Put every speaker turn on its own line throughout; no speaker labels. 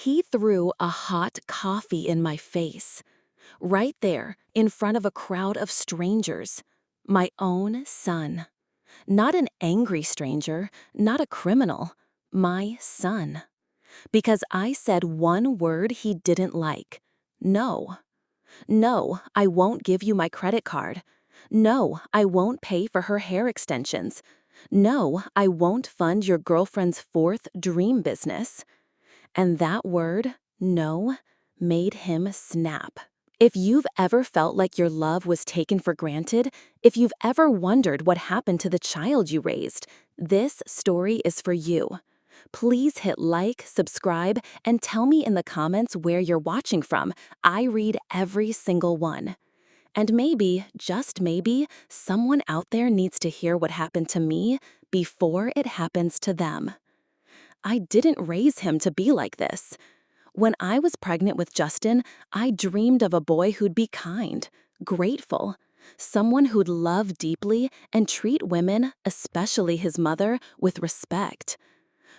He threw a hot coffee in my face, right there in front of a crowd of strangers. My own son. Not an angry stranger, not a criminal. My son. Because I said one word he didn't like. No. No, I won't give you my credit card. No, I won't pay for her hair extensions. No, I won't fund your girlfriend's fourth dream business. And that word, no, made him snap. If you've ever felt like your love was taken for granted, if you've ever wondered what happened to the child you raised, this story is for you. Please hit like, subscribe, and tell me in the comments where you're watching from. I read every single one. And maybe, just maybe, someone out there needs to hear what happened to me before it happens to them. I didn't raise him to be like this. When I was pregnant with Justin, I dreamed of a boy who'd be kind, grateful, someone who'd love deeply and treat women, especially his mother, with respect.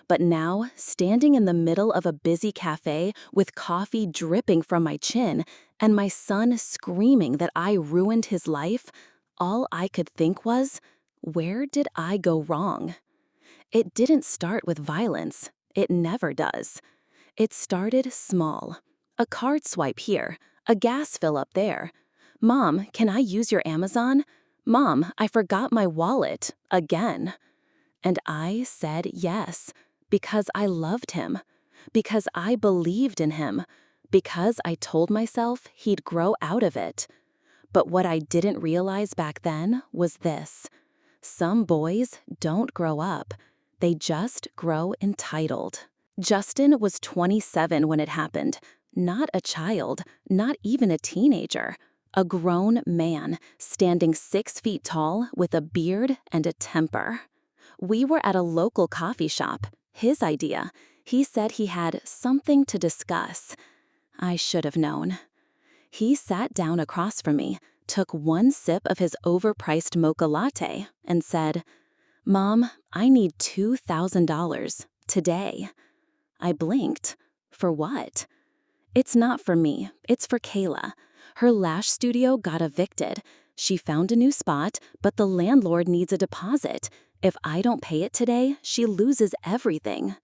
But now, standing in the middle of a busy cafe with coffee dripping from my chin and my son screaming that I ruined his life, all I could think was, where did I go wrong? It didn't start with violence. It never does. It started small. A card swipe here, a gas fill up there. Mom, can I use your Amazon? Mom, I forgot my wallet, again. And I said yes, because I loved him, because I believed in him, because I told myself he'd grow out of it. But what I didn't realize back then was this. Some boys don't grow up. They just grow entitled. Justin was 27 when it happened. Not a child, not even a teenager. A grown man, standing 6 feet tall with a beard and a temper. We were at a local coffee shop. His idea. He said he had something to discuss. I should have known. He sat down across from me, took one sip of his overpriced mocha latte, and said, "Mom, I need $2,000 today." I blinked. For what? It's not for me. It's for Kayla. Her lash studio got evicted. She found a new spot, but the landlord needs a deposit. If I don't pay it today, she loses everything.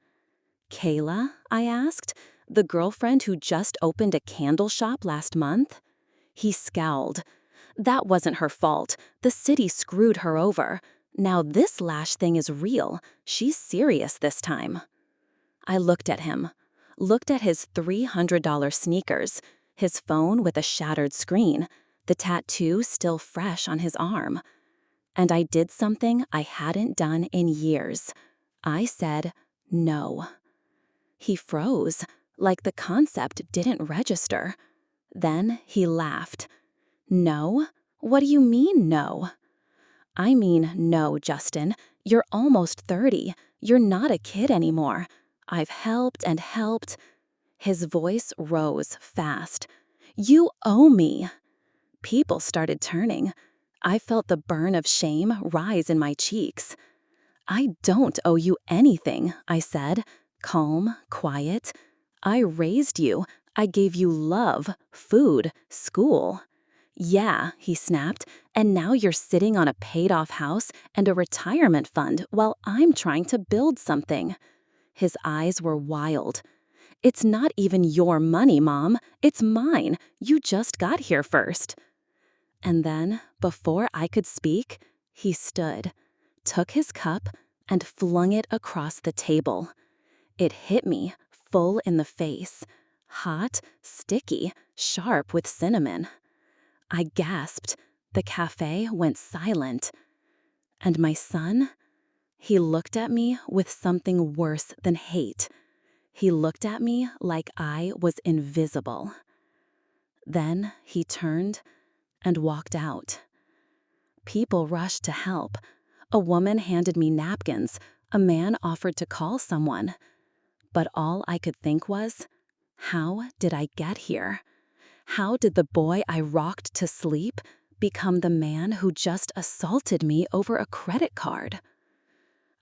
Kayla? I asked. The girlfriend who just opened a candle shop last month? He scowled. That wasn't her fault. The city screwed her over. Now this lash thing is real. She's serious this time. I looked at him. Looked at his $300 sneakers, his phone with a shattered screen, the tattoo still fresh on his arm. And I did something I hadn't done in years. I said, no. He froze, like the concept didn't register. Then he laughed. No? What do you mean, no? I mean, no, Justin. You're almost 30. You're not a kid anymore. I've helped and helped. His voice rose fast. You owe me. People started turning. I felt the burn of shame rise in my cheeks. I don't owe you anything, I said, calm, quiet. I raised you. I gave you love, food, school. Yeah, he snapped, and now you're sitting on a paid-off house and a retirement fund while I'm trying to build something. His eyes were wild. It's not even your money, Mom. It's mine. You just got here first. And then, before I could speak, he stood, took his cup, and flung it across the table. It hit me, full in the face, hot, sticky, sharp with cinnamon. I gasped. The cafe went silent. And my son? He looked at me with something worse than hate. He looked at me like I was invisible. Then he turned and walked out. People rushed to help. A woman handed me napkins. A man offered to call someone. But all I could think was, how did I get here? How did the boy I rocked to sleep become the man who just assaulted me over a credit card?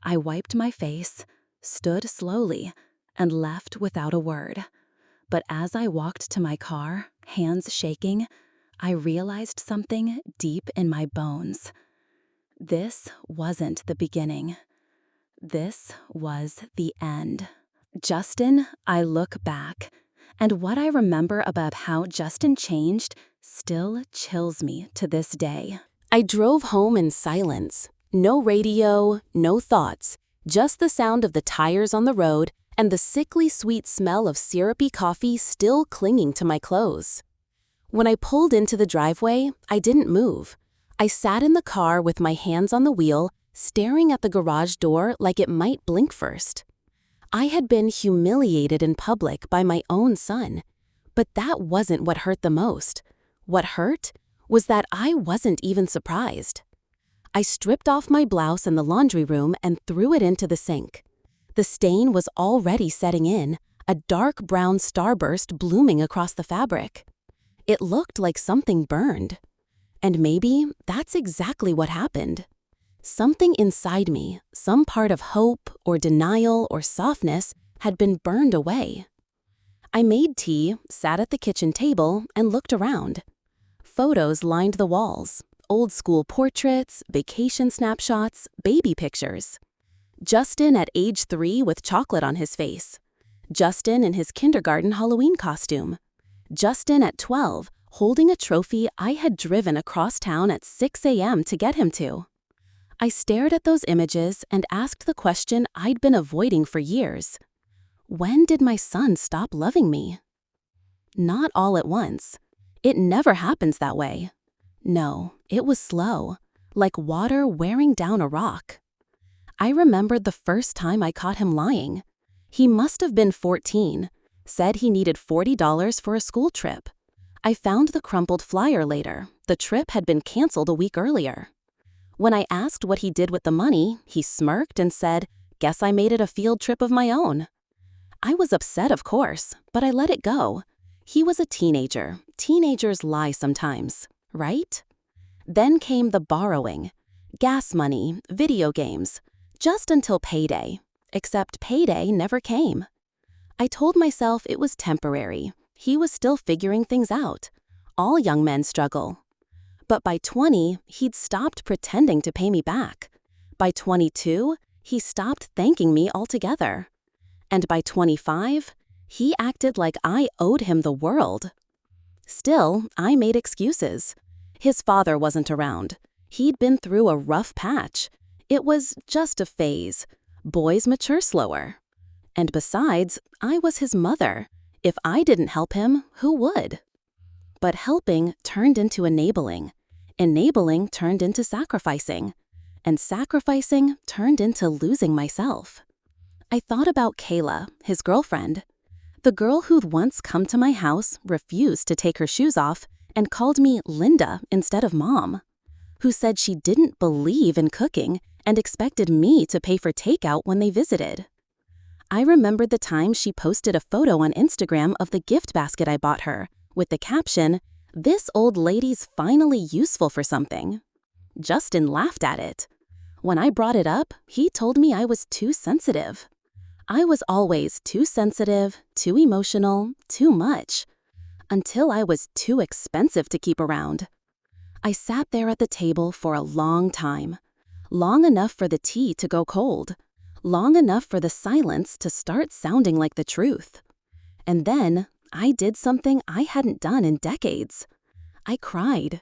I wiped my face, stood slowly, and left without a word. But as I walked to my car, hands shaking, I realized something deep in my bones. This wasn't the beginning. This was the end. Justin, I look back, and what I remember about how Justin changed still chills me to this day. I drove home in silence. No radio, no thoughts, just the sound of the tires on the road and the sickly sweet smell of syrupy coffee still clinging to my clothes. When I pulled into the driveway, I didn't move. I sat in the car with my hands on the wheel, staring at the garage door like it might blink first. I had been humiliated in public by my own son, but that wasn't what hurt the most. What hurt was that I wasn't even surprised. I stripped off my blouse in the laundry room and threw it into the sink. The stain was already setting in, a dark brown starburst blooming across the fabric. It looked like something burned. And maybe that's exactly what happened. Something inside me, some part of hope or denial or softness, had been burned away. I made tea, sat at the kitchen table, and looked around. Photos lined the walls. Old school portraits, vacation snapshots, baby pictures. Justin at age 3 with chocolate on his face. Justin in his kindergarten Halloween costume. Justin at 12, holding a trophy I had driven across town at 6 a.m. to get him to. I stared at those images and asked the question I'd been avoiding for years. When did my son stop loving me? Not all at once. It never happens that way. No, it was slow, like water wearing down a rock. I remembered the first time I caught him lying. He must have been 14, said he needed $40 for a school trip. I found the crumpled flyer later. The trip had been canceled a week earlier. When I asked what he did with the money, he smirked and said, "Guess I made it a field trip of my own." I was upset, of course, but I let it go. He was a teenager. Teenagers lie sometimes, right? Then came the borrowing. Gas money, video games, just until payday. Except payday never came. I told myself it was temporary. He was still figuring things out. All young men struggle. But by 20, he'd stopped pretending to pay me back. By 22, he stopped thanking me altogether. And by 25, he acted like I owed him the world. Still, I made excuses. His father wasn't around. He'd been through a rough patch. It was just a phase. Boys mature slower. And besides, I was his mother. If I didn't help him, who would? But helping turned into enabling. Enabling turned into sacrificing. And sacrificing turned into losing myself. I thought about Kayla, his girlfriend. The girl who'd once come to my house, refused to take her shoes off, and called me Linda instead of Mom. Who said she didn't believe in cooking and expected me to pay for takeout when they visited. I remembered the time she posted a photo on Instagram of the gift basket I bought her, with the caption, "This old lady's finally useful for something." Justin laughed at it. When I brought it up, he told me I was too sensitive. I was always too sensitive, too emotional, too much. Until I was too expensive to keep around. I sat there at the table for a long time. Long enough for the tea to go cold. Long enough for the silence to start sounding like the truth. And then I did something I hadn't done in decades. I cried.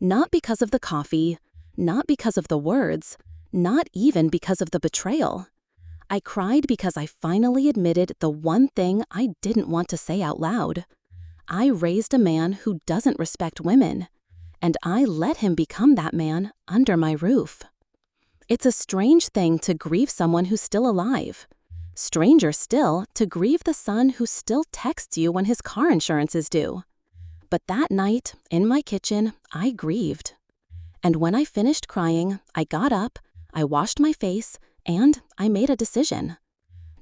Not because of the coffee, not because of the words, not even because of the betrayal. I cried because I finally admitted the one thing I didn't want to say out loud. I raised a man who doesn't respect women, and I let him become that man under my roof. It's a strange thing to grieve someone who's still alive. Stranger still to grieve the son who still texts you when his car insurance is due. But that night, in my kitchen, I grieved. And when I finished crying, I got up, I washed my face, and I made a decision.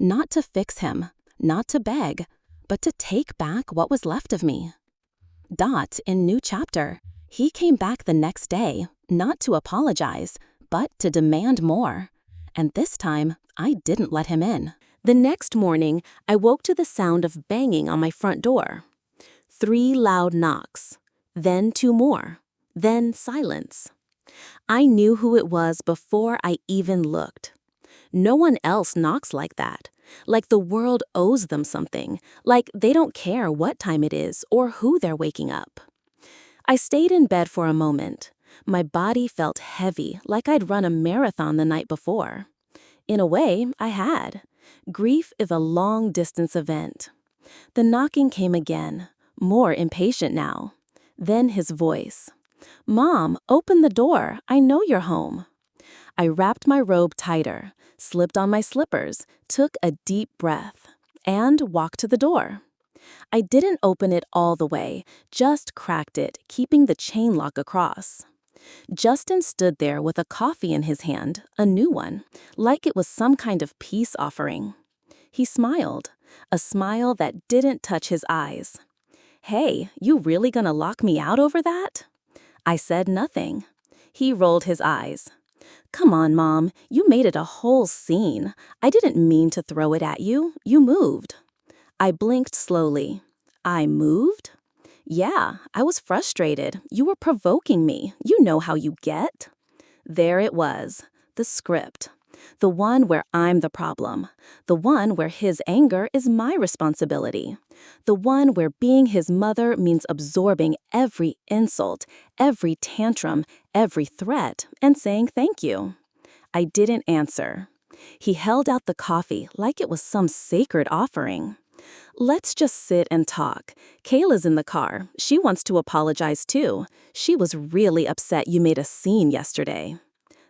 Not to fix him, not to beg, but to take back what was left of me. Dot in New Chapter. He came back the next day, not to apologize, but to demand more. And this time, I didn't let him in. The next morning, I woke to the sound of banging on my front door. 3 loud knocks, then 2 more, then silence. I knew who it was before I even looked. No one else knocks like that, like the world owes them something, like they don't care what time it is or who they're waking up. I stayed in bed for a moment. My body felt heavy, like I'd run a marathon the night before. In a way, I had. Grief is a long-distance event. The knocking came again, more impatient now. Then his voice. "Mom, open the door. I know you're home." I wrapped my robe tighter, slipped on my slippers, took a deep breath, and walked to the door. I didn't open it all the way, just cracked it, keeping the chain lock across. Justin stood there with a coffee in his hand, a new one, like it was some kind of peace offering. He smiled, a smile that didn't touch his eyes. "Hey, you really gonna lock me out over that?" I said nothing. He rolled his eyes. "Come on, Mom, you made it a whole scene. I didn't mean to throw it at you. You moved." I blinked slowly. I moved? Yeah, I was frustrated. You were provoking me. You know how you get. There it was, the script. The one where I'm the problem. The one where his anger is my responsibility. The one where being his mother means absorbing every insult, every tantrum, every threat, and saying thank you. I didn't answer. He held out the coffee like it was some sacred offering. "Let's just sit and talk. Kayla's in the car. She wants to apologize too. She was really upset you made a scene yesterday."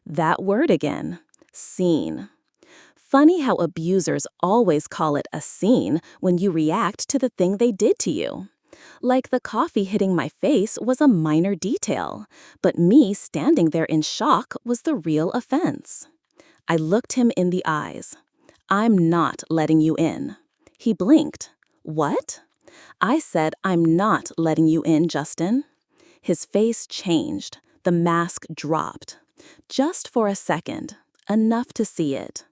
That word again. Scene. Funny how abusers always call it a scene when you react to the thing they did to you. Like the coffee hitting my face was a minor detail, but me standing there in shock was the real offense. I looked him in the eyes. "I'm not letting you in." He blinked. "What?" I said, "I'm not letting you in, Justin." His face changed. The mask dropped. Just for a second. Enough to see it.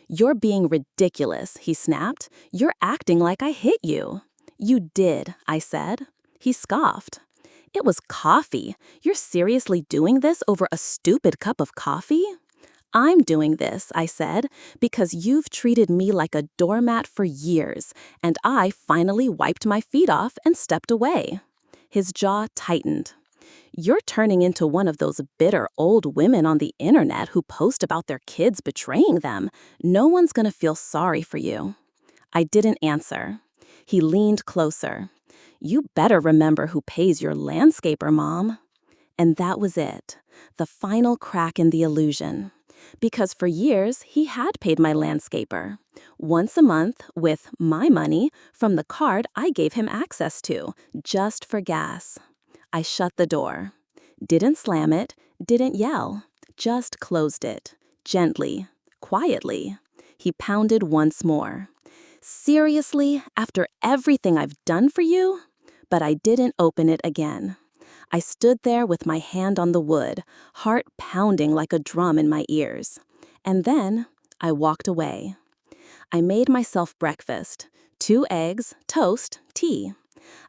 "You're being ridiculous," he snapped. "You're acting like I hit you." "You did," I said. He scoffed. "It was coffee. You're seriously doing this over a stupid cup of coffee?" "I'm doing this," I said, "because you've treated me like a doormat for years, and I finally wiped my feet off and stepped away." His jaw tightened. "You're turning into one of those bitter old women on the internet who post about their kids betraying them. No one's gonna feel sorry for you." I didn't answer. He leaned closer. "You better remember who pays your landscaper, Mom." And that was it, the final crack in the illusion. Because for years, he had paid my landscaper. Once a month, with my money, from the card I gave him access to, just for gas. I shut the door. Didn't slam it, didn't yell. Just closed it. Gently, quietly. He pounded once more. "Seriously, after everything I've done for you?" But I didn't open it again. I stood there with my hand on the wood, heart pounding like a drum in my ears. And then I walked away. I made myself breakfast. 2 eggs, toast, tea.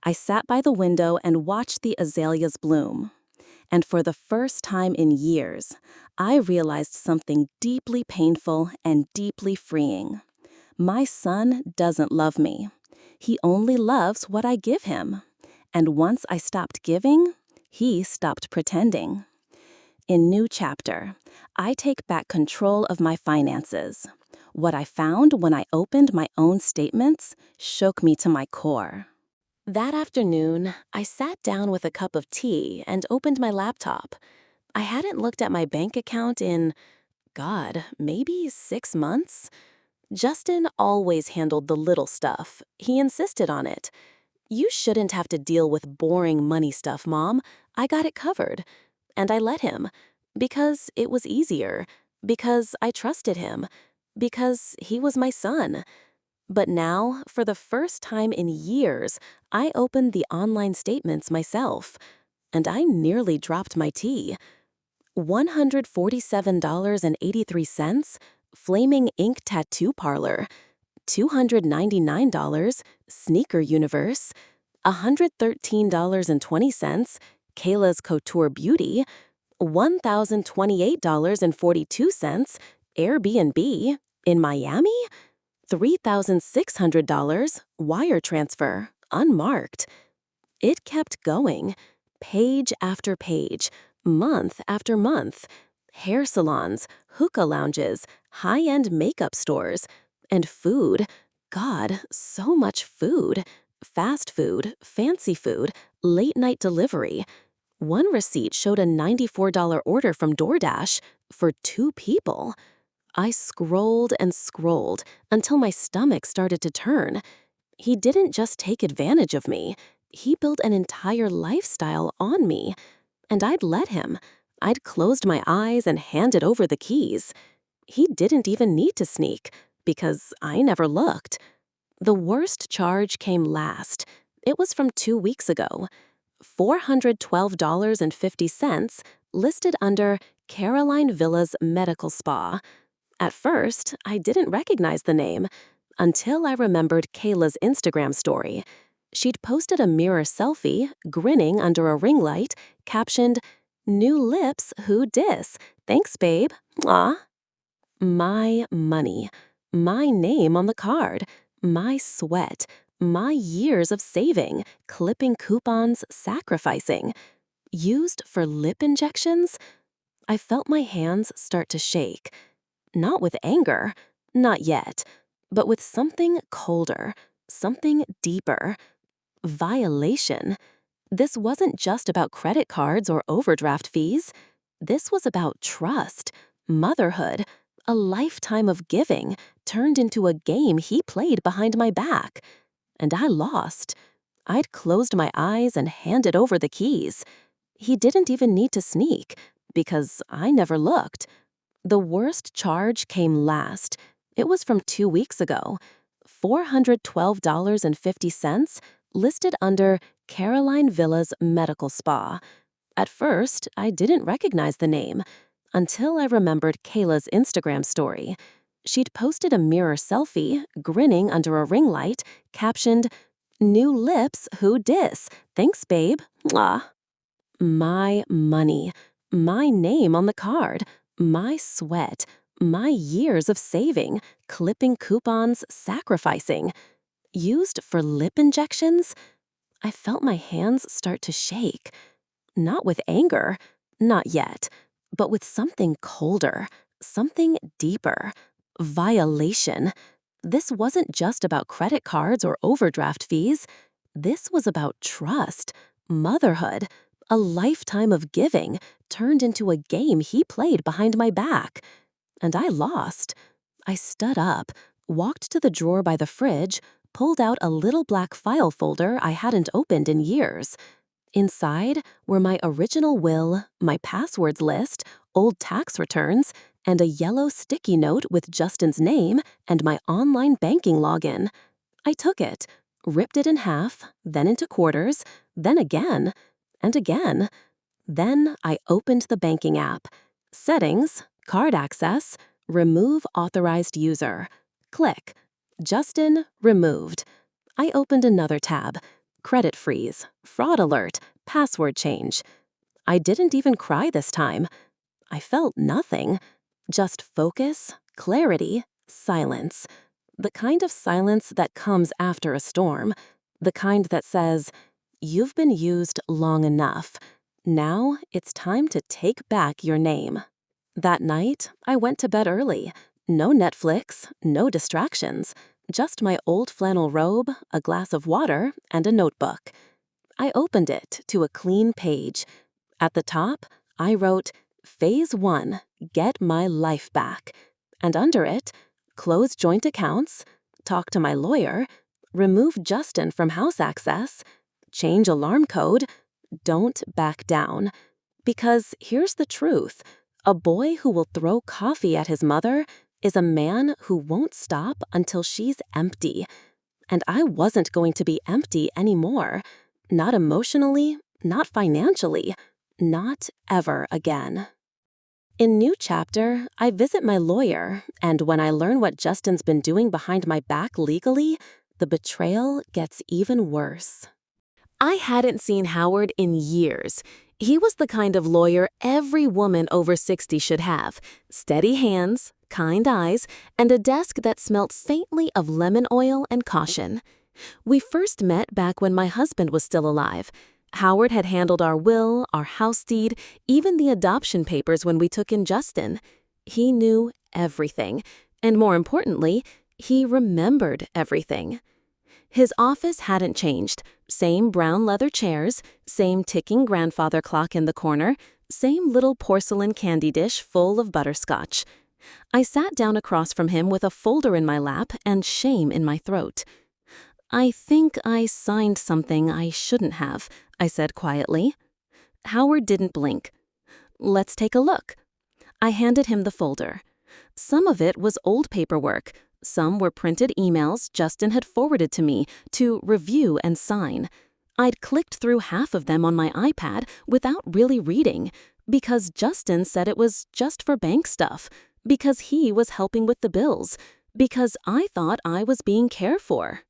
I sat by the window and watched the azaleas bloom. And for the first time in years, I realized something deeply painful and deeply freeing. My son doesn't love me. He only loves what I give him. And once I stopped giving, he stopped pretending. In New Chapter, I take back control of my finances. What I found when I opened my own statements shook me to my core. That afternoon, I sat down with a cup of tea and opened my laptop. I hadn't looked at my bank account in, God, maybe 6 months? Justin always handled the little stuff. He insisted on it. "You shouldn't have to deal with boring money stuff, Mom. I got it covered." And I let him. Because it was easier. Because I trusted him. Because he was my son. But now, for the first time in years, I opened the online statements myself. And I nearly dropped my tea. $147.83? Flaming ink tattoo parlor. $299, Sneaker Universe, $113.20, Kayla's Couture Beauty, $1,028.42, Airbnb, in Miami, $3,600, wire transfer, unmarked. It kept going, page after page, month after month. Hair salons, hookah lounges, high-end makeup stores, and food. God, so much food. Fast food, fancy food, late-night delivery. One receipt showed a $94 order from DoorDash for 2 people. I scrolled and scrolled until my stomach started to turn. He didn't just take advantage of me. He built an entire lifestyle on me. And I'd let him. I'd closed my eyes and handed over the keys. He didn't even need to sneak, because I never looked. The worst charge came last. It was from 2 weeks ago. $412.50, listed under Caroline Villas Medical Spa. At first, I didn't recognize the name, until I remembered Kayla's Instagram story. She'd posted a mirror selfie, grinning under a ring light, captioned, "New lips, who dis? Thanks, babe. Aw." My money, my name on the card, my sweat, my years of saving, clipping coupons, sacrificing. Used for lip injections? I felt my hands start to shake. Not with anger, not yet, but with something colder, something deeper. Violation. This wasn't just about credit cards or overdraft fees. This was about trust, motherhood, a lifetime of giving turned into a game he played behind my back. And I lost. I'd closed my eyes and handed over the keys. He didn't even need to sneak, because I never looked. The worst charge came last. It was from 2 weeks ago. $412.50, listed under Caroline Villas Medical Spa. At first, I didn't recognize the name, until I remembered Kayla's Instagram story. She'd posted a mirror selfie, grinning under a ring light, captioned, "New lips, who dis? Thanks, babe. Mwah." My money, my name on the card, my sweat, my years of saving, clipping coupons, sacrificing. Used for lip injections? I felt my hands start to shake. Not with anger, not yet, but with something colder, something deeper. Violation. This wasn't just about credit cards or overdraft fees. This was about trust, motherhood, a lifetime of giving turned into a game he played behind my back. And I lost. I stood up, walked to the drawer by the fridge, pulled out a little black file folder I hadn't opened in years. Inside were my original will, my passwords list, old tax returns, and a yellow sticky note with Justin's name and my online banking login. I took it, ripped it in half, then into quarters, then again, and again. Then I opened the banking app. Settings, card access, remove authorized user. Click. Justin removed. I opened another tab. Credit freeze, fraud alert, password change. I didn't even cry this time. I felt nothing. Just focus, clarity, silence. The kind of silence that comes after a storm. The kind that says, "You've been used long enough. Now it's time to take back your name." That night, I went to bed early. No Netflix, no distractions. Just my old flannel robe, a glass of water, and a notebook. I opened it to a clean page. At the top, I wrote, Phase 1, Get My Life Back. And under it, close joint accounts, talk to my lawyer, remove Justin from house access, change alarm code, don't back down. Because here's the truth. A boy who will throw coffee at his mother is a man who won't stop until she's empty. And I wasn't going to be empty anymore. Not emotionally, not financially, not ever again. In New Chapter, I visit my lawyer, and when I learn what Justin's been doing behind my back legally, the betrayal gets even worse. I hadn't seen Howard in years. He was the kind of lawyer every woman over 60 should have: steady hands, kind eyes, and a desk that smelt faintly of lemon oil and caution. We first met back when my husband was still alive. Howard had handled our will, our house deed, even the adoption papers when we took in Justin. He knew everything, and more importantly, he remembered everything. His office hadn't changed. Same brown leather chairs, same ticking grandfather clock in the corner, same little porcelain candy dish full of butterscotch. I sat down across from him with a folder in my lap and shame in my throat. "I think I signed something I shouldn't have," I said quietly. Howard didn't blink. "Let's take a look." I handed him the folder. Some of it was old paperwork. Some were printed emails Justin had forwarded to me to review and sign. I'd clicked through half of them on my iPad without really reading, because Justin said it was just for bank stuff, because he was helping with the bills, because I thought I was being cared for.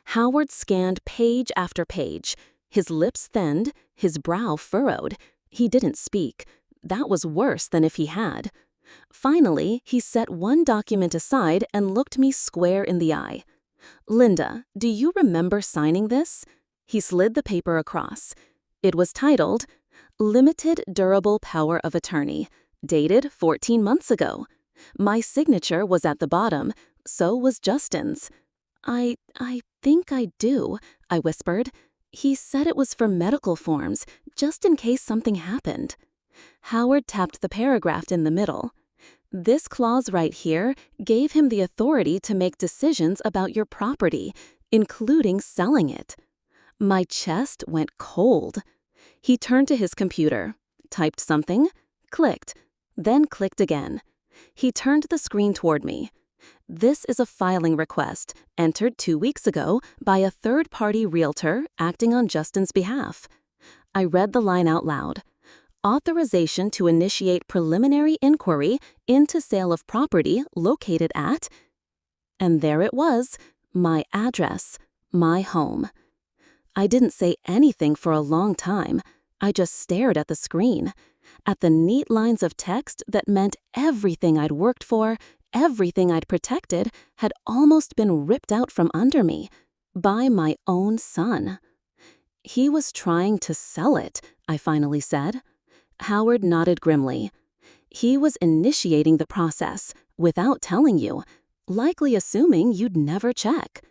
Howard scanned page after page. His lips thinned, his brow furrowed. He didn't speak. That was worse than if he had. Finally, he set one document aside and looked me square in the eye. "Linda, do you remember signing this?" He slid the paper across. It was titled, "Limited Durable Power of Attorney," dated 14 months ago. My signature was at the bottom, so was Justin's. I think I do," I whispered. "He said it was for medical forms, just in case something happened." Howard tapped the paragraph in the middle. "This clause right here gave him the authority to make decisions about your property, including selling it." My chest went cold. He turned to his computer, typed something, clicked, then clicked again. He turned the screen toward me. "This is a filing request entered 2 weeks ago by a third-party realtor acting on Justin's behalf." I read the line out loud. "Authorization to initiate preliminary inquiry into sale of property located at..." And there it was, my address, my home. I didn't say anything for a long time. I just stared at the screen, at the neat lines of text that meant everything I'd worked for, everything I'd protected, had almost been ripped out from under me by my own son. "He was trying to sell it," I finally said. Howard nodded grimly. "He was initiating the process without telling you, likely assuming you'd never check."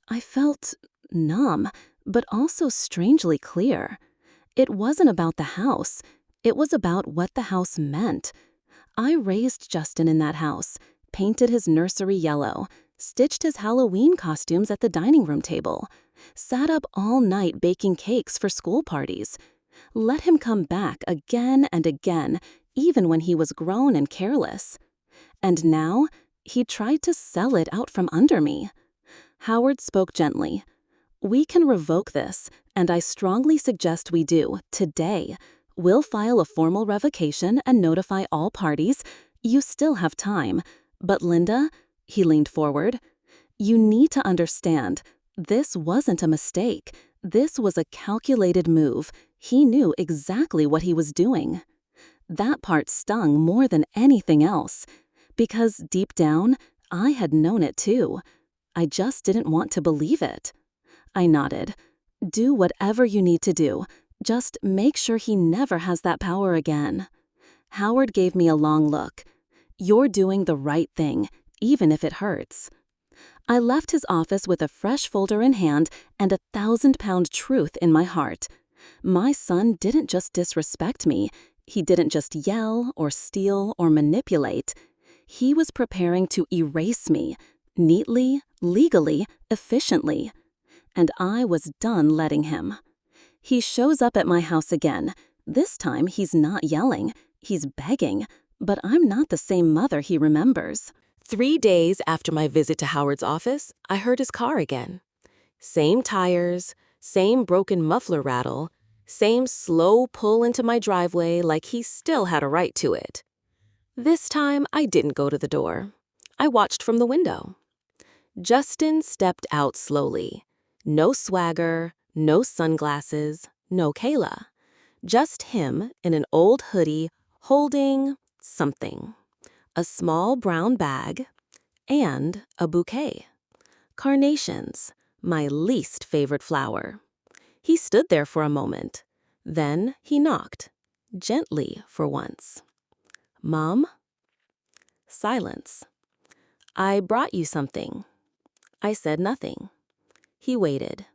I felt numb, but also strangely clear. It wasn't about the house. It was about what the house meant. I raised Justin in that house, painted his nursery yellow, stitched his Halloween costumes at the dining room table, sat up all night baking cakes for school parties, let him come back again and again, even when he was grown and careless. And now, he tried to sell it out from under me. Howard spoke gently. "We can revoke this, and I strongly suggest we do, today. We'll file a formal revocation and notify all parties. You still have time. But Linda," he leaned forward, "you need to understand, this wasn't a mistake. This was a calculated move. He knew exactly what he was doing." That part stung more than anything else, because deep down, I had known it too. I just didn't want to believe it. I nodded. "Do whatever you need to do. Just make sure he never has that power again." Howard gave me a long look. "You're doing the right thing, even if it hurts." I left his office with a fresh folder in hand and a 1,000-pound truth in my heart. My son didn't just disrespect me. He didn't just yell or steal or manipulate. He was preparing to erase me, neatly, legally, efficiently. And I was done letting him. He shows up at my house again. This time he's not yelling, he's begging, but I'm not the same mother he remembers. 3 days after my visit to Howard's office, I heard his car again. Same tires, same broken muffler rattle, same slow pull into my driveway like he still had a right to it.
This time, I didn't go to the door. I watched from the window. Justin stepped out slowly. No swagger, no sunglasses, no Kayla. Just him in an old hoodie holding something. A small brown bag and a bouquet. Carnations, my least favorite flower. He stood there for a moment. Then he knocked, gently for once. "Mom?" Silence. "I brought you something." I said nothing. He waited.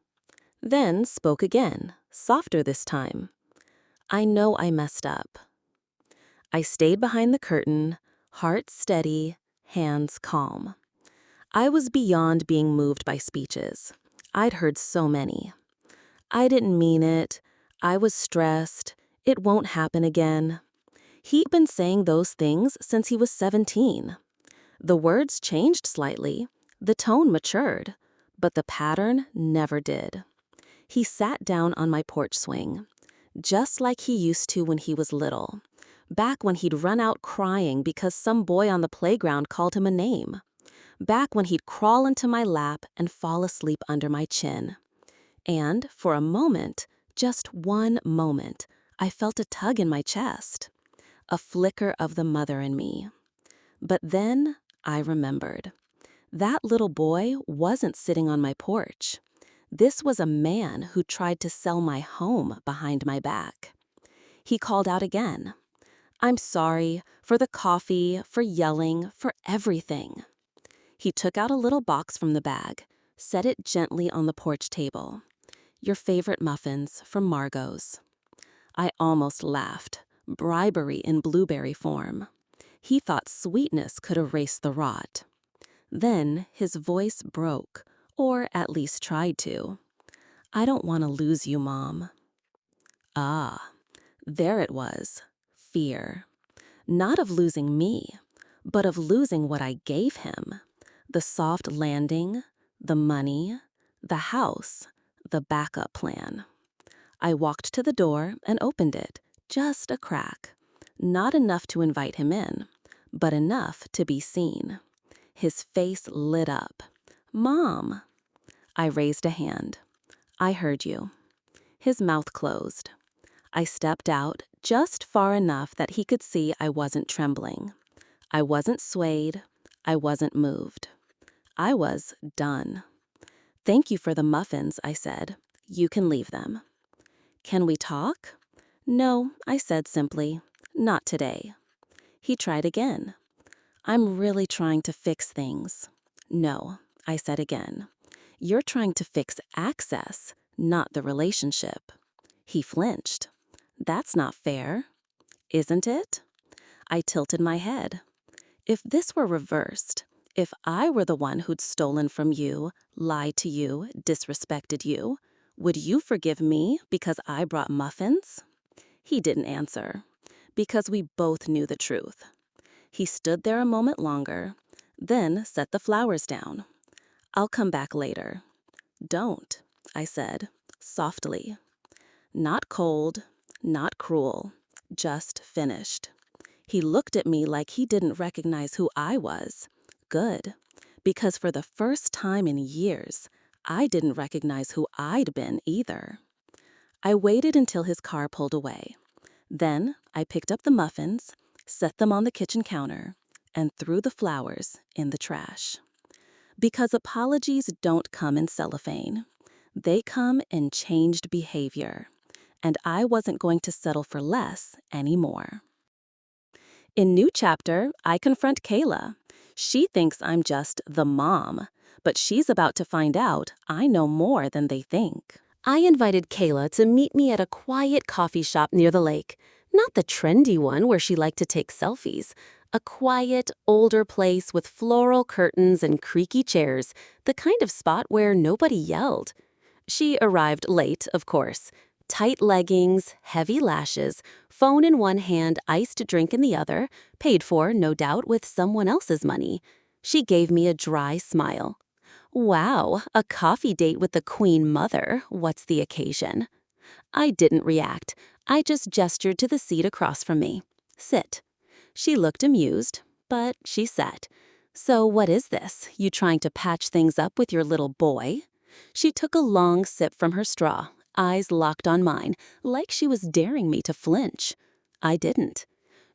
Then spoke again, softer this time. "I know I messed up." I stayed behind the curtain, heart steady, hands calm. I was beyond being moved by speeches. I'd heard so many. "I didn't mean it. I was stressed. It won't happen again." He'd been saying those things since he was 17. The words changed slightly, the tone matured, but the pattern never did. He sat down on my porch swing, just like he used to when he was little, back when he'd run out crying because some boy on the playground called him a name, back when he'd crawl into my lap and fall asleep under my chin. And for a moment, just one moment, I felt a tug in my chest, a flicker of the mother in me. But then I remembered. That little boy wasn't sitting on my porch. This was a man who tried to sell my home behind my back. He called out again. "I'm sorry for the coffee, for yelling, for everything." He took out a little box from the bag, set it gently on the porch table. "Your favorite muffins from Margot's." I almost laughed, bribery in blueberry form. He thought sweetness could erase the rot. Then his voice broke, or at least tried to. "I don't want to lose you, Mom." Ah, there it was, fear. Not of losing me, but of losing what I gave him. The soft landing, the money, the house, the backup plan. I walked to the door and opened it, just a crack. Not enough to invite him in, but enough to be seen. His face lit up. "Mom!" I raised a hand. "I heard you." His mouth closed. I stepped out just far enough that he could see I wasn't trembling. I wasn't swayed. I wasn't moved. I was done. "Thank you for the muffins," I said. "You can leave them." "Can we talk?" "No," I said simply. "Not today." He tried again. "I'm really trying to fix things." "No," I said again. "You're trying to fix access, not the relationship." He flinched. "That's not fair." "Isn't it?" I tilted my head. "If this were reversed, if I were the one who'd stolen from you, lied to you, disrespected you, would you forgive me because I brought muffins?" He didn't answer, because we both knew the truth. He stood there a moment longer, then set the flowers down. "I'll come back later." "Don't," I said, softly. Not cold, not cruel, just finished. He looked at me like he didn't recognize who I was. Good, because for the first time in years, I didn't recognize who I'd been either. I waited until his car pulled away. Then I picked up the muffins, set them on the kitchen counter, and threw the flowers in the trash. Because apologies don't come in cellophane. They come in changed behavior. And I wasn't going to settle for less anymore. In New Chapter, I confront Kayla. She thinks I'm just the mom, but she's about to find out I know more than they think. I invited Kayla to meet me at a quiet coffee shop near the lake. Not the trendy one where she liked to take selfies. A quiet, older place with floral curtains and creaky chairs, the kind of spot where nobody yelled. She arrived late, of course. Tight leggings, heavy lashes, phone in one hand, iced drink in the other, paid for, no doubt, with someone else's money. She gave me a dry smile. "Wow, a coffee date with the Queen Mother. What's the occasion?" I didn't react. I just gestured to the seat across from me. "Sit." She looked amused, but she said, "So what is this? You trying to patch things up with your little boy?" She took a long sip from her straw, eyes locked on mine, like she was daring me to flinch. I didn't.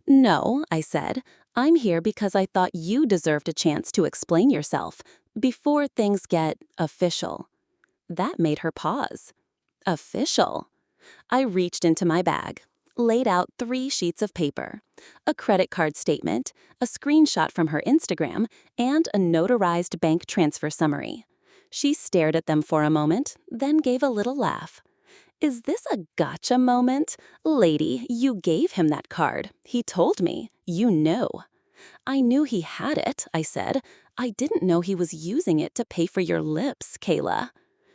"No," I said. "I'm here because I thought you deserved a chance to explain yourself before things get official." That made her pause. Official? I reached into my bag, laid out 3 sheets of paper, a credit card statement, a screenshot from her Instagram, and a notarized bank transfer summary. She stared at them for a moment, then gave a little laugh. "Is this a gotcha moment? Lady, you gave him that card. He told me. You know." "I knew he had it," I said. "I didn't know he was using it to pay for your lips, Kayla."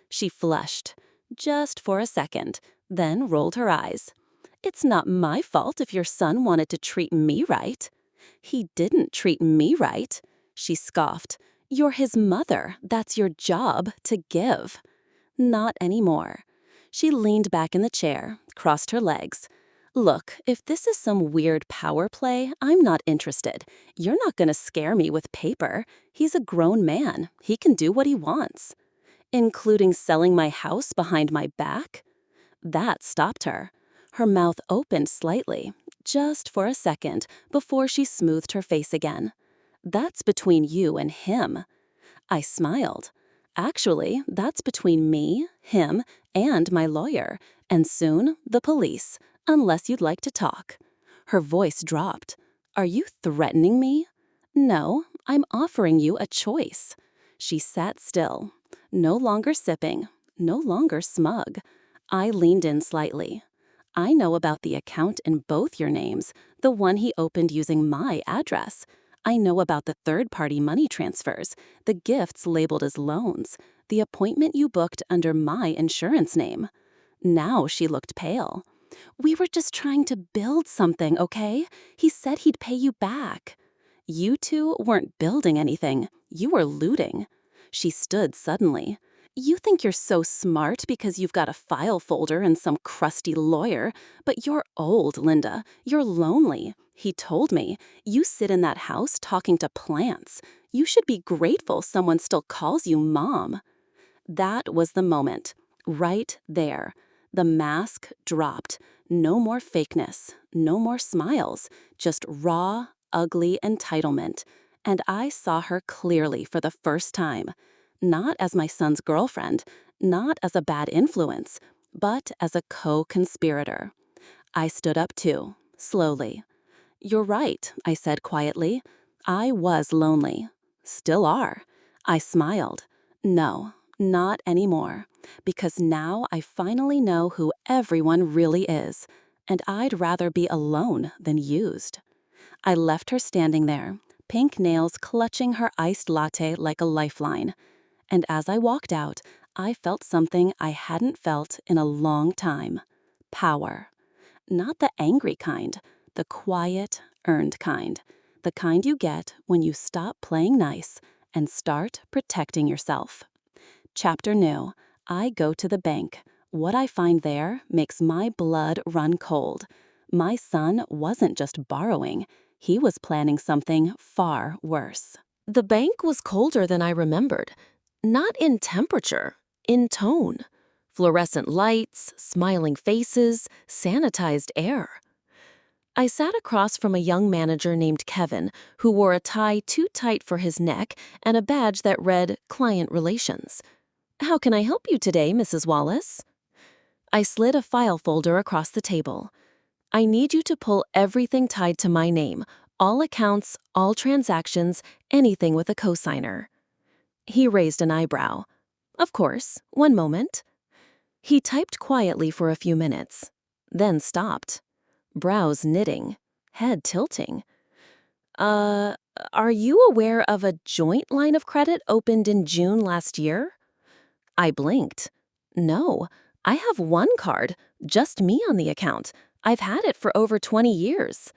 She flushed, just for a second, then rolled her eyes. "It's not my fault if your son wanted to treat me right." "He didn't treat me right," she scoffed. "You're his mother. That's your job, to give." "Not anymore." She leaned back in the chair, crossed her legs. "Look, if this is some weird power play, I'm not interested. You're not gonna scare me with paper. He's a grown man. He can do what he wants." "Including selling my house behind my back?" That stopped her. Her mouth opened slightly, just for a second, before she smoothed her face again. "That's between you and him." I smiled. "Actually, that's between me, him, and my lawyer, and soon the police, unless you'd like to talk." Her voice dropped. "Are you threatening me?" "No, I'm offering you a choice." She sat still, no longer sipping, no longer smug. I leaned in slightly. "I know about the account in both your names, the one he opened using my address. I know about the third-party money transfers, the gifts labeled as loans, the appointment you booked under my insurance name." Now she looked pale. "We were just trying to build something, okay? He said he'd pay you back." "You two weren't building anything. You were looting." She stood suddenly. "You think you're so smart because you've got a file folder and some crusty lawyer, but you're old, Linda. You're lonely. He told me. You sit in that house talking to plants. You should be grateful someone still calls you mom." That was the moment. Right there. The mask dropped. No more fakeness. No more smiles. Just raw, ugly entitlement. And I saw her clearly for the first time. Not as my son's girlfriend, not as a bad influence, but as a co-conspirator. I stood up too, slowly. "You're right," I said quietly. "I was lonely. Still are." I smiled. "No, not anymore. Because now I finally know who everyone really is. And I'd rather be alone than used." I left her standing there, pink nails clutching her iced latte like a lifeline. And as I walked out, I felt something I hadn't felt in a long time. Power. Not the angry kind, the quiet, earned kind. The kind you get when you stop playing nice and start protecting yourself. Chapter new. I go to the bank. What I find there makes my blood run cold. My son wasn't just borrowing. He was planning something far worse. The bank was colder than I remembered. Not in temperature, in tone. Fluorescent lights, smiling faces, sanitized air. I sat across from a young manager named Kevin, who wore a tie too tight for his neck and a badge that read Client Relations. "How can I help you today, Mrs. Wallace?" I slid a file folder across the table. "I need you to pull everything tied to my name, all accounts, all transactions, anything with a cosigner." He raised an eyebrow. "Of course, one moment." He typed quietly for a few minutes, then stopped. Brows knitting, head tilting. Are you aware of a joint line of credit opened in June last year?" I blinked. "No, I have one card, just me on the account. I've had it for over 20 years."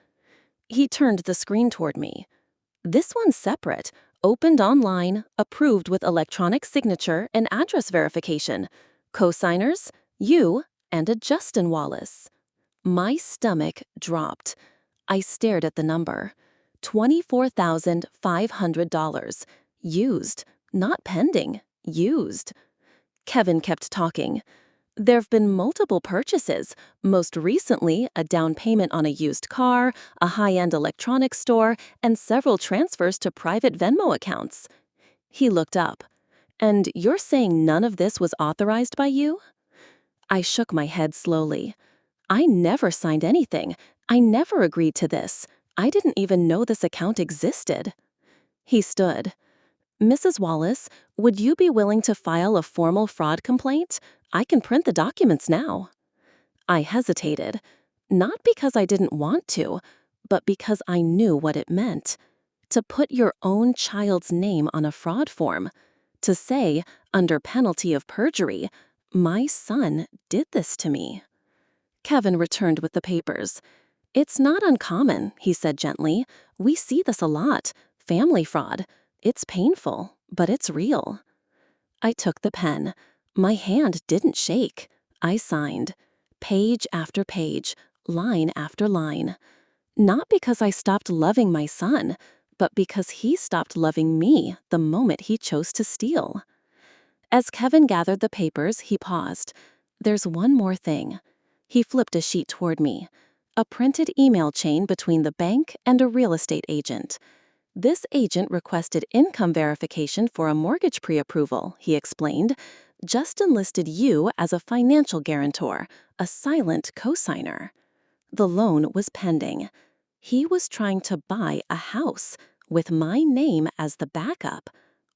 He turned the screen toward me. "This one's separate, opened online, approved with electronic signature and address verification. Co-signers, you and a Justin Wallace." My stomach dropped.
I stared at the number. $24,500. Used. Not pending. Used. Kevin kept talking. There've been multiple purchases, most recently a down payment on a used car, a high-end electronics store, and several transfers to private Venmo accounts. He looked up. And you're saying none of this was authorized by you? I shook my head slowly. I never signed anything. I never agreed to this. I didn't even know this account existed. He stood. Mrs. Wallace, would you be willing to file a formal fraud complaint? I can print the documents now. I hesitated, not because I didn't want to, but because I knew what it meant. To put your own child's name on a fraud form. To say, under penalty of perjury, my son did this to me. Kevin returned with the papers. It's not uncommon, he said gently. We see this a lot. Family fraud. It's painful, but it's real. I took the pen. My hand didn't shake. I signed. Page after page, line after line. Not because I stopped loving my son, but because he stopped loving me the moment he chose to steal. As Kevin gathered the papers, he paused. There's one more thing. He flipped a sheet toward me. A printed email chain between the bank and a real estate agent. This agent requested income verification for a mortgage pre-approval, he explained. Just enlisted you as a financial guarantor, a silent co-signer. The loan was pending. He was trying to buy a house with my name as the backup,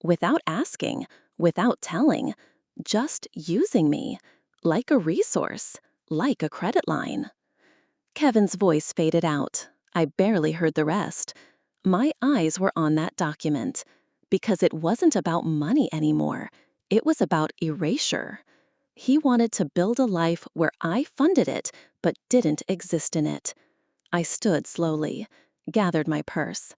without asking, without telling, just using me, like a resource, like a credit line. Kevin's voice faded out. I barely heard the rest. My eyes were on that document, because it wasn't about money anymore. It was about erasure. He wanted to build a life where I funded it, but didn't exist in it. I stood slowly, gathered my purse.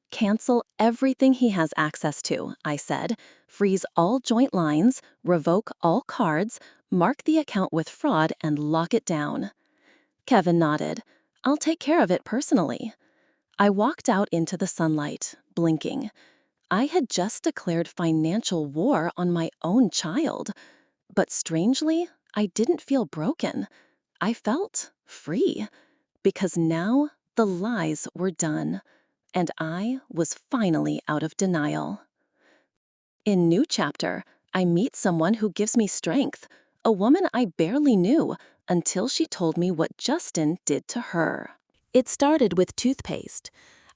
Cancel everything he has access to, I said. Freeze all joint lines, revoke all cards, mark the account with fraud, and lock it down. Kevin nodded. I'll take care of it personally. I walked out into the sunlight, blinking. I had just declared financial war on my own child. But strangely, I didn't feel broken. I felt free. Because now the lies were done, and I was finally out of denial. In new chapter, I meet someone who gives me strength, a woman I barely knew until she told me what Justin did to her. It started with toothpaste.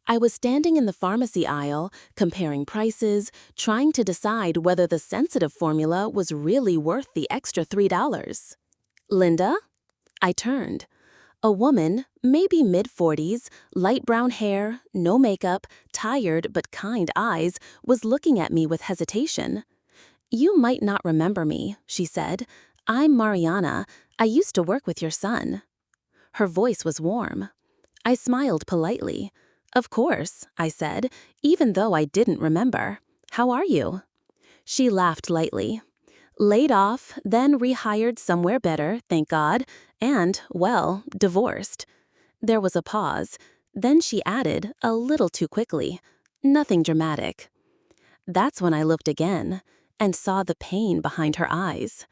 I was standing in the pharmacy aisle, comparing prices, trying to decide whether the sensitive formula was really worth the extra $3. Linda? I turned. A woman, maybe mid-40s, light brown hair, no makeup, tired but kind eyes, was looking at me with hesitation. You might not remember me, she said. I'm Mariana. I used to work with your son. Her voice was warm. I smiled politely. Of course, I said, even though I didn't remember. How are you? She laughed lightly. Laid off, then rehired somewhere better, thank God, and, well, divorced. There was a pause. Then she added, a little too quickly, nothing dramatic. That's when I looked again and saw the pain behind her eyes.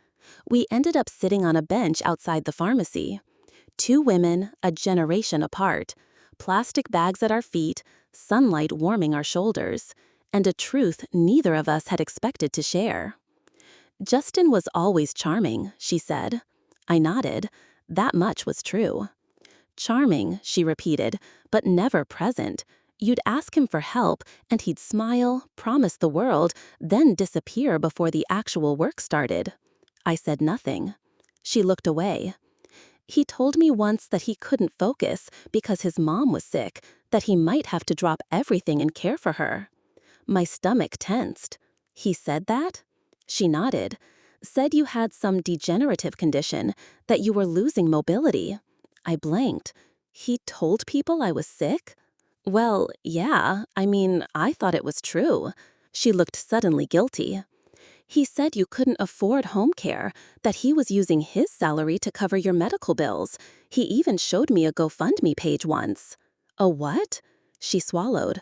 We ended up sitting on a bench outside the pharmacy. Two women, a generation apart, plastic bags at our feet, sunlight warming our shoulders, and a truth neither of us had expected to share. Justin was always charming, she said. I nodded. That much was true. Charming, she repeated, but never present. You'd ask him for help, and he'd smile, promise the world, then disappear before the actual work started. I said nothing. She looked away. He told me once that he couldn't focus because his mom was sick, that he might have to drop everything and care for her. My stomach tensed. He said that? She nodded. Said you had some degenerative condition, that you were losing mobility. I blanked. He told people I was sick? Well, yeah, I thought it was true. She looked suddenly guilty. He said you couldn't afford home care, that he was using his salary to cover your medical bills. He even showed me a GoFundMe page once.
A what? She swallowed.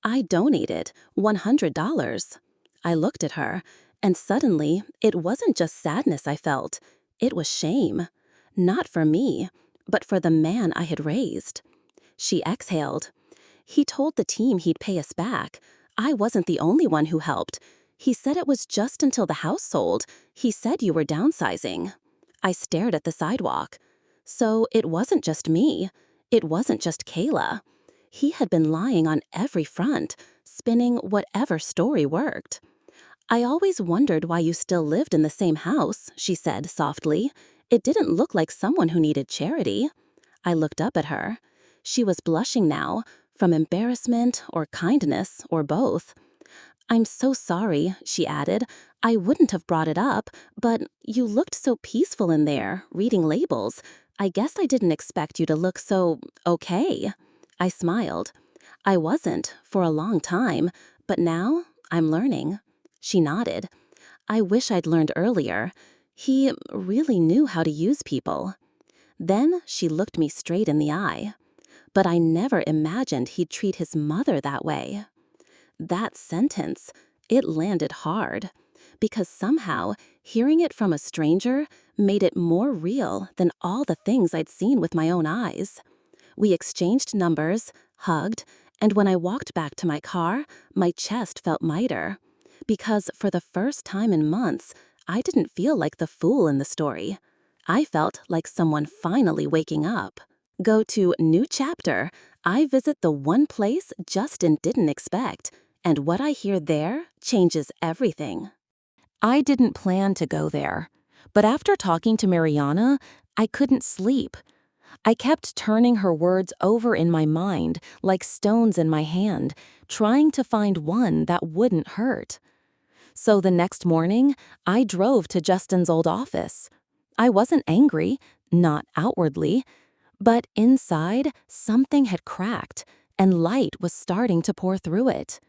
I donated $100. I looked at her, and suddenly it wasn't just sadness I felt. It was shame. Not for me, but for the man I had raised. She exhaled. He told the team he'd pay us back. I wasn't the only one who helped. He said it was just until the house sold. He said you were downsizing. I stared at the sidewalk. So it wasn't just me. It wasn't just Kayla. He had been lying on every front, spinning whatever story worked. I always wondered why you still lived in the same house, she said softly. It didn't look like someone who needed charity. I looked up at her. She was blushing now, from embarrassment or kindness or both. I'm so sorry, she added. I wouldn't have brought it up, but you looked so peaceful in there, reading labels. I guess I didn't expect you to look so okay. I smiled. I wasn't, for a long time, but now I'm learning. She nodded. I wish I'd learned earlier. He really knew how to use people. Then she looked me straight in the eye. But I never imagined he'd treat his mother that way. That sentence, it landed hard. Because somehow, hearing it from a stranger made it more real than all the things I'd seen with my own eyes. We exchanged numbers, hugged, and when I walked back to my car, my chest felt lighter. Because for the first time in months, I didn't feel like the fool in the story. I felt like someone finally waking up. Go to New Chapter. I visit the one place Justin didn't expect, and what I hear there changes everything. I didn't plan to go there, but after talking to Mariana, I couldn't sleep. I kept turning her words over in my mind like stones in my hand, trying to find one that wouldn't hurt. So the next morning, I drove to Justin's old office. I wasn't angry, not outwardly, but inside, something had cracked, and light was starting to pour through it.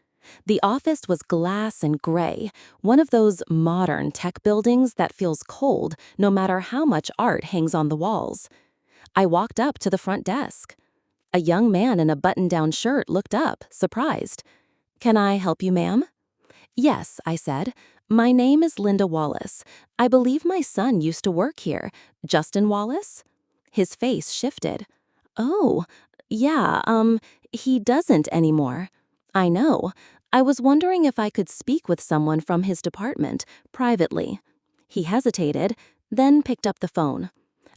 The office was glass and gray, one of those modern tech buildings that feels cold no matter how much art hangs on the walls. I walked up to the front desk. A young man in a button-down shirt looked up, surprised. "Can I help you, ma'am?" "Yes," I said. "My name is Linda Wallace. I believe my son used to work here. Justin Wallace?" His face shifted. "Oh, yeah, he doesn't anymore." "I know. I was wondering if I could speak with someone from his department, privately." He hesitated, then picked up the phone.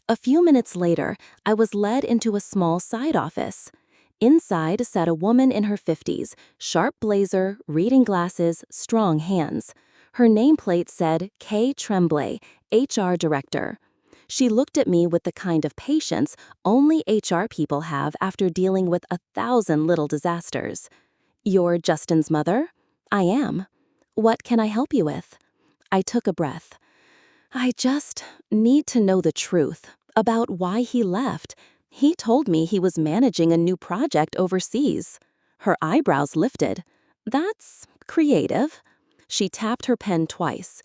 A few minutes later, I was led into a small side office. Inside sat a woman in her 50s, sharp blazer, reading glasses, strong hands. Her nameplate said Kay Tremblay, HR Director. She looked at me with the kind of patience only HR people have after dealing with 1,000 little disasters. "You're Justin's mother?" "I am." "What can I help you with?" I took a breath. "I just need to know the truth about why he left. He told me he was managing a new project overseas." Her eyebrows lifted. "That's creative." She tapped her pen twice.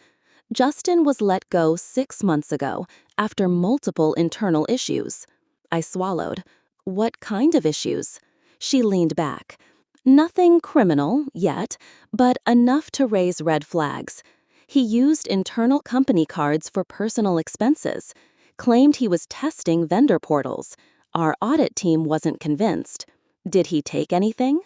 "Justin was let go 6 months ago after multiple internal issues." I swallowed. "What kind of issues?" She leaned back. "Nothing criminal yet, but enough to raise red flags. He used internal company cards for personal expenses, claimed he was testing vendor portals. Our audit team wasn't convinced. Did he take anything?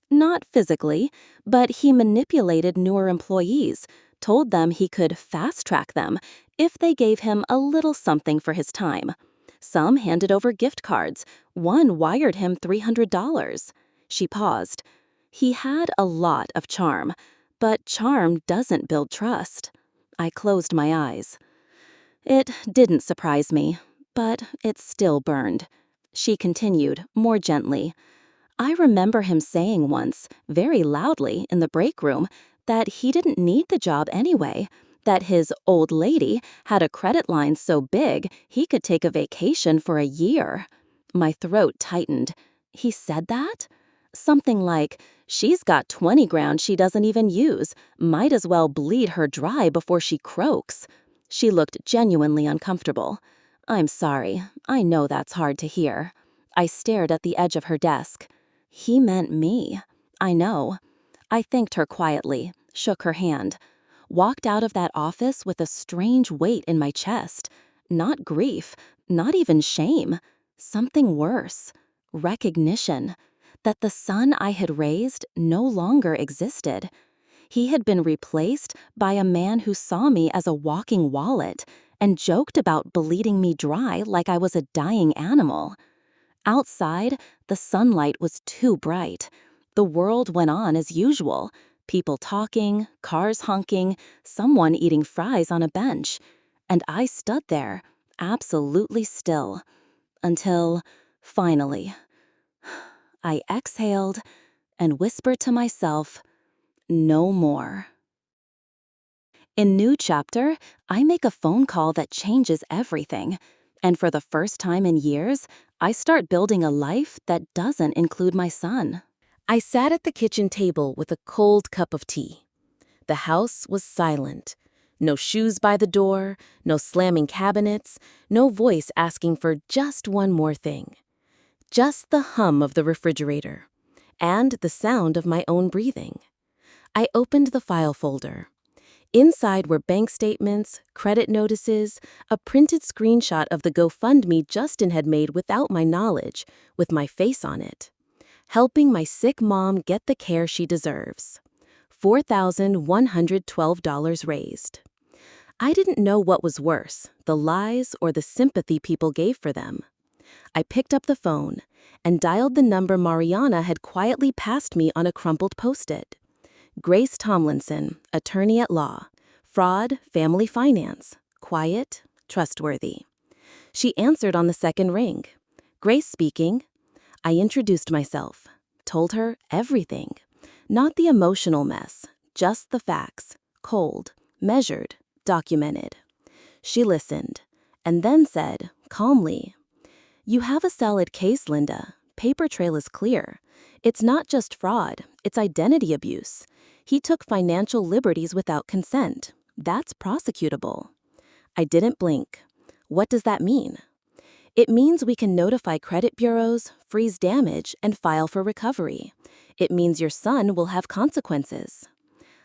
Not physically, but he manipulated newer employees, told them he could fast-track them if they gave him a little something for his time. Some handed over gift cards. One wired him $300. She paused. He had a lot of charm, but charm doesn't build trust. I closed my eyes. It didn't surprise me, but it still burned. She continued, more gently. "I remember him saying once, very loudly in the break room, that he didn't need the job anyway, that his old lady had a credit line so big he could take a vacation for a year." My throat tightened. He said that? Something like, "She's got 20 grand she doesn't even use. Might as well bleed her dry before she croaks." She looked genuinely uncomfortable. "I'm sorry. I know that's hard to hear." I stared at the edge of her desk. He meant me. I know. I thanked her quietly, shook her hand, walked out of that office with a strange weight in my chest. Not grief, not even shame. Something worse. Recognition. That the son I had raised no longer existed. He had been replaced by a man who saw me as a walking wallet and joked about bleeding me dry like I was a dying animal. Outside, the sunlight was too bright. The world went on as usual. People talking, cars honking, someone eating fries on a bench. And I stood there, absolutely still. Until, finally, I exhaled and whispered to myself, "No more." In New Chapter, I make a phone call that changes everything. And for the first time in years, I start building a life that doesn't include my son. I sat at the kitchen table with a cold cup of tea. The house was silent. No shoes by the door, no slamming cabinets, no voice asking for just one more thing. Just the hum of the refrigerator and the sound of my own breathing. I opened the file folder. Inside were bank statements, credit notices, a printed screenshot of the GoFundMe Justin had made without my knowledge, with my face on it. Helping my sick mom get the care she deserves. $4,112 raised. I didn't know what was worse, the lies or the sympathy people gave for them. I picked up the phone and dialed the number Mariana had quietly passed me on a crumpled Post-it. Grace Tomlinson, attorney at law, fraud, family finance, quiet, trustworthy. She answered on the second ring. Grace speaking. I introduced myself, told her everything. Not the emotional mess, just the facts, cold, measured, documented. She listened, and then said, calmly, "You have a solid case, Linda. Paper trail is clear. It's not just fraud, it's identity abuse. He took financial liberties without consent. That's prosecutable." I didn't blink. What does that mean? It means we can notify credit bureaus, freeze damage, and file for recovery. It means your son will have consequences.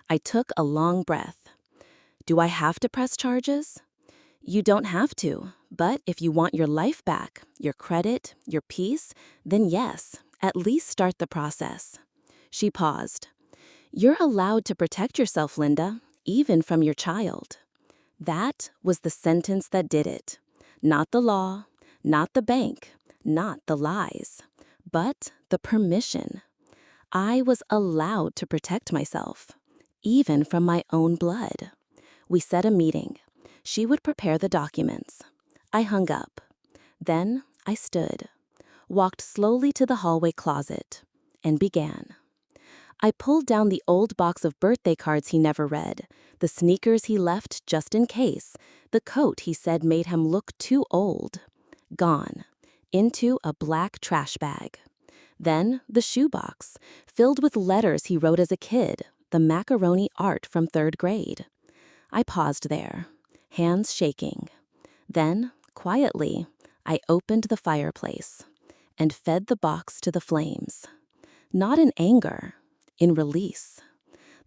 I took a long breath. Do I have to press charges? You don't have to, but if you want your life back, your credit, your peace, then yes, at least start the process. She paused. You're allowed to protect yourself, Linda, even from your child. That was the sentence that did it. Not the law, not the bank, not the lies, but the permission. I was allowed to protect myself, even from my own blood. We set a meeting. She would prepare the documents. I hung up. Then I stood, walked slowly to the hallway closet, and began. I pulled down the old box of birthday cards he never read, the sneakers he left just in case, the coat he said made him look too old. Gone. Into a black trash bag. Then the shoebox, filled with letters he wrote as a kid, the macaroni art from 3rd grade. I paused there, hands shaking. Then, quietly, I opened the fireplace and fed the box to the flames. Not in anger, in release.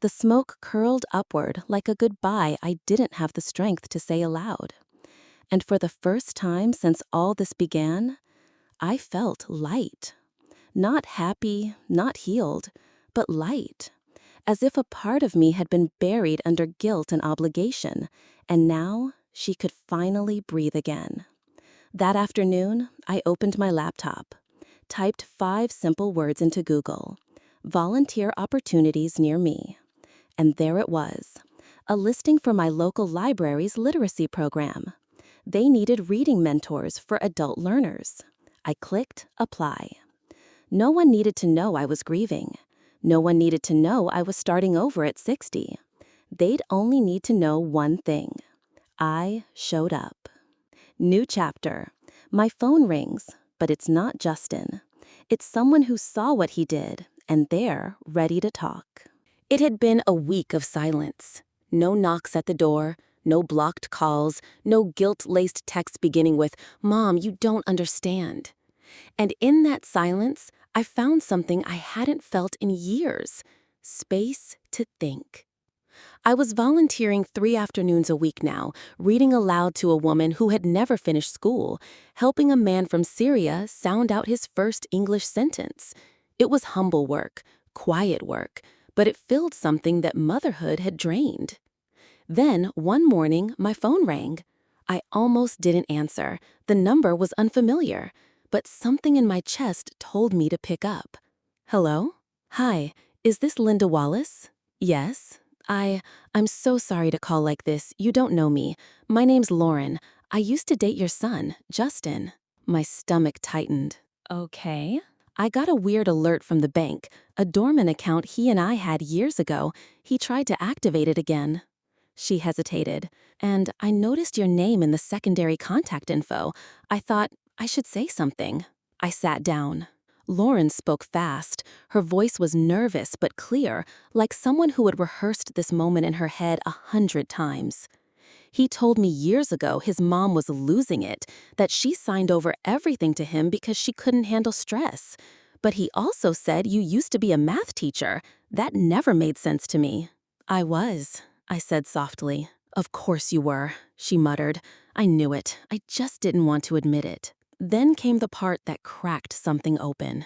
The smoke curled upward like a goodbye I didn't have the strength to say aloud. And for the first time since all this began, I felt light. Not happy, not healed, but light. As if a part of me had been buried under guilt and obligation, and now she could finally breathe again. That afternoon, I opened my laptop, typed 5 simple words into Google. Volunteer opportunities near me. And there it was, a listing for my local library's literacy program. They needed reading mentors for adult learners. I clicked apply. No one needed to know I was grieving. No one needed to know I was starting over at 60. They'd only need to know one thing. I showed up. New chapter. My phone rings, but it's not Justin. It's someone who saw what he did, and they're ready to talk. It had been a week of silence. No knocks at the door, no blocked calls, no guilt-laced texts beginning with, "Mom, you don't understand." And in that silence,
I found something I hadn't felt in years: space to think. I was volunteering 3 afternoons a week now, reading aloud to a woman who had never finished school, helping a man from Syria sound out his first English sentence. It was humble work, quiet work, but it filled something that motherhood had drained. Then, one morning, my phone rang. I almost didn't answer. The number was unfamiliar, but something in my chest told me to pick up. Hello? Hi, is this Linda Wallace? Yes. I'm so sorry to call like this. You don't know me. My name's Lauren. I used to date your son, Justin. My stomach tightened. Okay. I got a weird alert from the bank. A dormant account he and I had years ago. He tried to activate it again. She hesitated. And I noticed your name in the secondary contact info. I thought I should say something. I sat down. Lauren spoke fast. Her voice was nervous but clear, like someone who had rehearsed this moment in her head 100 times. He told me years ago his mom was losing it, that she signed over everything to him because she couldn't handle stress. But he also said you used to be a math teacher. That never made sense to me. I was, I said softly. Of course you were, she muttered. I knew it. I just didn't want to admit it. Then came the part that cracked something open.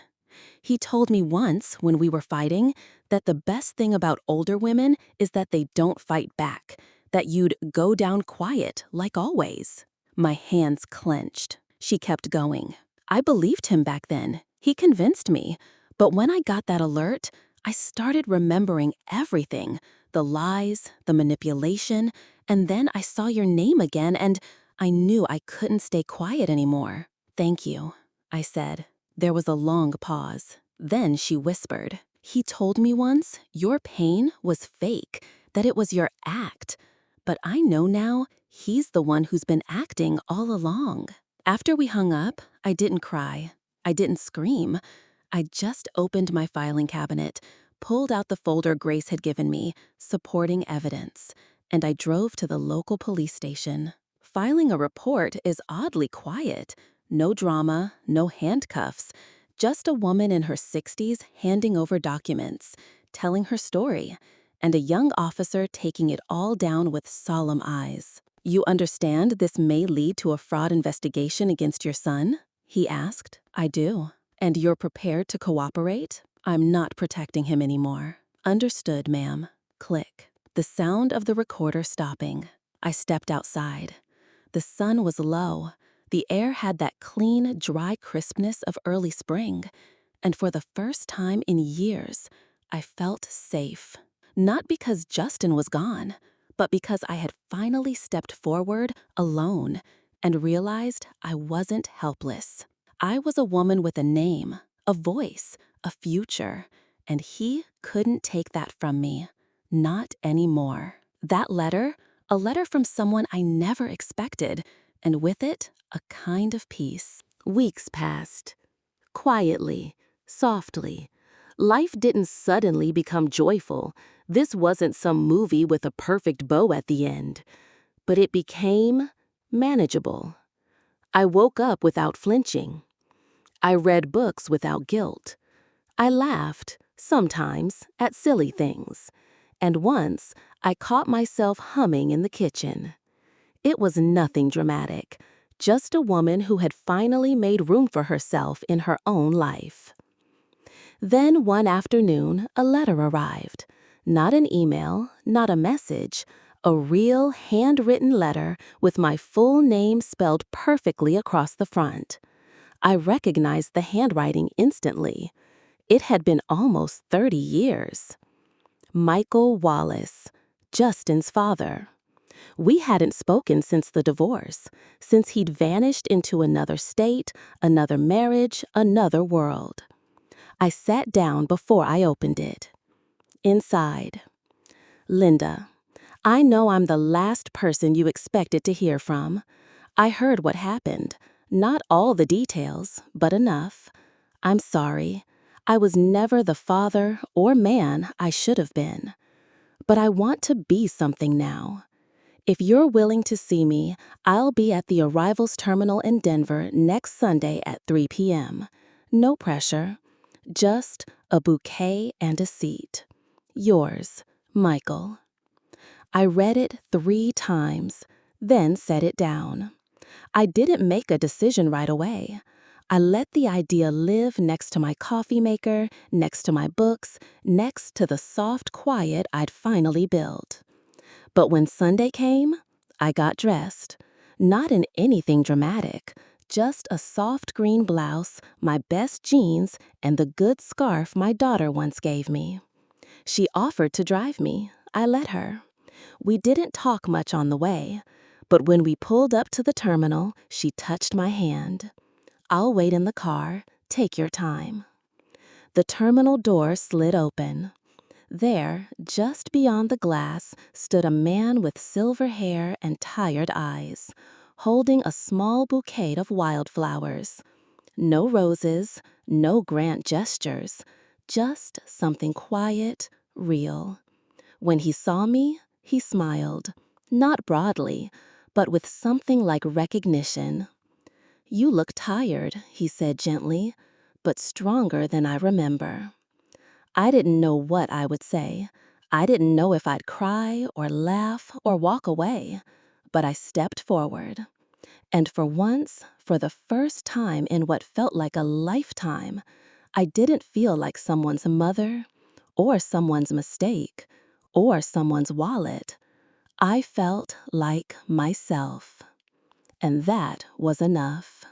He told me once, when we were fighting, that the best thing about older women is that they don't fight back, that you'd go down quiet, like always. My hands clenched. She kept going. I believed him back then. He convinced me. But when I got that alert, I started remembering everything: the lies, the manipulation, and then I saw your name again and I knew I couldn't stay quiet anymore. Thank you, I said. There was a long pause. Then she whispered, he told me once your pain was fake, that it was your act. But I know now he's the one who's been acting all along. After we hung up, I didn't cry. I didn't scream. I just opened my filing cabinet, pulled out the folder Grace had given me, supporting evidence, and I drove to the local police station. Filing a report is oddly quiet. No drama, no handcuffs, just a woman in her 60s handing over documents, telling her story, and a young officer taking it all down with solemn eyes. You understand this may lead to a fraud investigation against your son? He asked. I do. And you're prepared to cooperate? I'm not protecting him anymore. Understood, ma'am. Click. The sound of the recorder stopping. I stepped outside. The sun was low. The air had that clean, dry crispness of early spring, and for the first time in years, I felt safe. Not because Justin was gone, but because I had finally stepped forward alone and realized I wasn't helpless. I was a woman with a name, a voice, a future, and he couldn't take that from me. Not anymore. That letter, a letter from someone I never expected, and with it, a kind of peace. Weeks passed. Quietly, softly. Life didn't suddenly become joyful. This wasn't some movie with a perfect bow at the end. But it became manageable. I woke up without flinching. I read books without guilt. I laughed, sometimes, at silly things. And once, I caught myself humming in the kitchen. It was nothing dramatic, just a woman who had finally made room for herself in her own life. Then one afternoon, a letter arrived. Not an email, not a message, a real handwritten letter with my full name spelled perfectly across the front. I recognized the handwriting instantly. It had been almost 30 years. Michael Wallace, Justin's father. We hadn't spoken since the divorce, since he'd vanished into another state, another marriage, another world. I sat down before I opened it. Inside. Linda, I know I'm the last person you expected to hear from. I heard what happened. Not all the details, but enough. I'm sorry. I was never the father or man I should have been. But I want to be something now. If you're willing to see me, I'll be at the arrivals terminal in Denver next Sunday at 3 p.m. No pressure.
Just a bouquet and a seat. Yours, Michael. I read it 3 times, then set it down. I didn't make a decision right away. I let the idea live next to my coffee maker, next to my books, next to the soft quiet I'd finally built. But when Sunday came, I got dressed. Not in anything dramatic, just a soft green blouse, my best jeans, and the good scarf my daughter once gave me. She offered to drive me. I let her. We didn't talk much on the way, but when we pulled up to the terminal, she touched my hand. "I'll wait in the car. Take your time." The terminal door slid open. There, just beyond the glass, stood a man with silver hair and tired eyes, holding a small bouquet of wildflowers. No roses, no grand gestures, just something quiet, real. When he saw me, he smiled, not broadly, but with something like recognition. "You look tired," he said gently, "but stronger than I remember." I didn't know what I would say. I didn't know if I'd cry or laugh or walk away, but I stepped forward. And for once, for the first time in what felt like a lifetime, I didn't feel like someone's mother or someone's mistake or someone's wallet. I felt like myself. And that was enough.